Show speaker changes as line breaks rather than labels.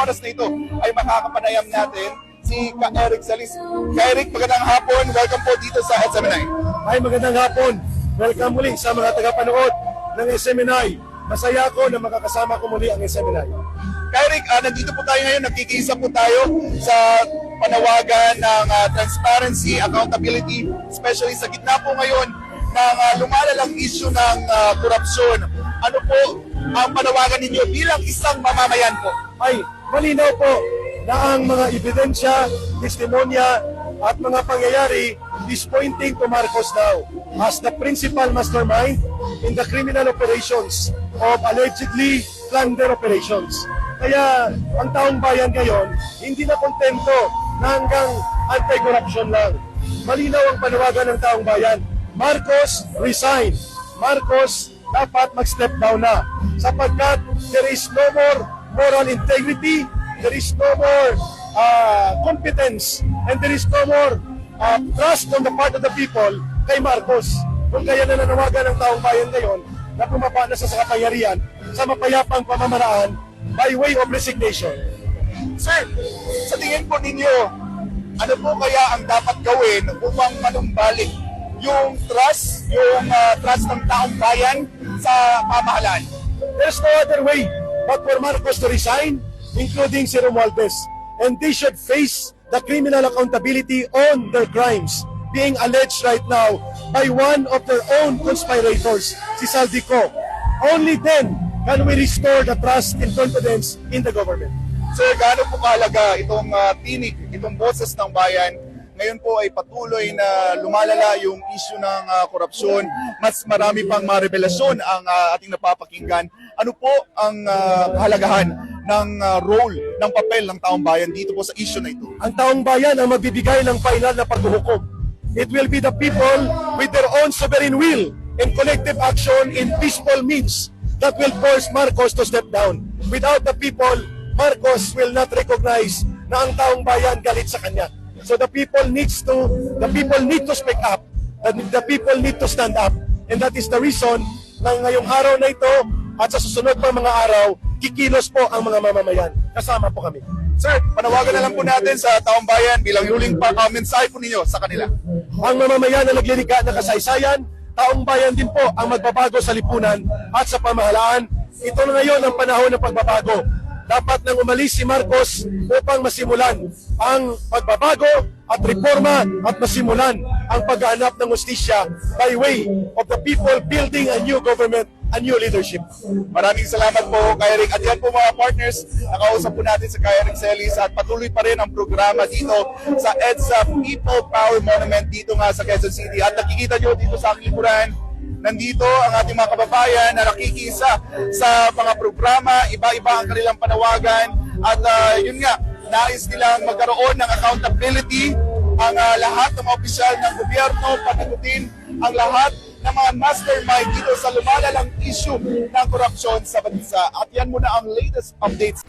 oras na ito ay makakapanayam natin si Ka-Eric Salis. Ka-Eric, magandang hapon. Welcome po dito sa SMNI.
Ay, magandang hapon. Welcome muli sa mga tagapanood ng SMNI. Masaya ako na makakasama ko muli ang SMNI.
Ka-Eric, nandito po tayo ngayon. Nagkikisa po tayo sa panawagan ng transparency, accountability, especially sa gitna po ngayon ng lumalalang issue ng korupsyon. Ano po ang panawagan ninyo bilang isang mamamayan po?
Ay, malinaw po na ang mga ebidensya, testimonya at mga pangyayari is pointing to Marcos now as the principal mastermind in the criminal operations of allegedly plunder operations. Kaya ang taong bayan ngayon, hindi na kontento na hanggang anti-corruption lang. Malinaw ang panawagan ng taong bayan. Marcos, resign. Marcos, dapat mag-step down na. Sapagkat there is no more moral integrity, there is no more competence, and there is no more trust on the part of the people kay Marcos. Kung kaya nananawagan ng taong bayan ngayon na bumaba na sa kapangyarihan sa mapayapang pamamaraan by way of resignation.
Sir, sa tingin po ninyo, ano po kaya ang dapat gawin upang manumbalik yung trust ng taong bayan sa pamahalaan?
There's no other way but for Marcos to resign, including si Romualdez. And they should face the criminal accountability on their crimes being alleged right now by one of their own conspirators, si Saldico. Only then can we restore the trust and confidence in the government.
Sir, gaano po kahalaga itong tinig, itong boses ng bayan? Ngayon po ay patuloy na lumalala yung issue ng korupsyon. Mas marami pang marevelasyon ang ating napapakinggan. Ano po ang kahalagahan ng role, ng papel ng taong bayan dito po sa issue na ito?
Ang taong bayan ang magbibigay ng final na paghuhukom. It will be the people with their own sovereign will and collective action in peaceful means that will force Marcos to step down. Without the people, Marcos will not recognize na ang taong bayan galit sa kanya. So the people need to speak up. The people need to stand up. And that is the reason na ngayong araw na ito at sa susunod pang mga araw, kikilos po ang mga mamamayan. Kasama po kami.
Sir, panawagan na lang po natin sa taong bayan bilang huling mensahe po ninyo sa kanila.
Ang mamamayan na naglilika ng kasaysayan, taong bayan din po ang magbabago sa lipunan at sa pamahalaan. Ito na ngayon ang panahon ng pagbabago. Dapat nang umalis si Marcos upang masimulan ang pagbabago at reforma at masimulan ang paghahanap ng hustisya by way of the people building a new government, a new leadership.
Maraming salamat po, Ka-Eric. At yan po mga partners, nakausap po natin si Ka-Eric Salis at patuloy pa rin ang programa dito sa EDSA People Power Monument dito nga sa Quezon City. At nakikita nyo dito sa aking likuran, nandito ang ating mga kababayan na nakikisa sa mga programa, iba-iba ang kanilang panawagan at yun nga, nais nilang magkaroon ng accountability ang lahat ng mga opisyal ng gobyerno, panagutin ang lahat ng mga mastermind dito sa lumalalang issue ng korupsyon sa bansa. At yan muna ang latest updates.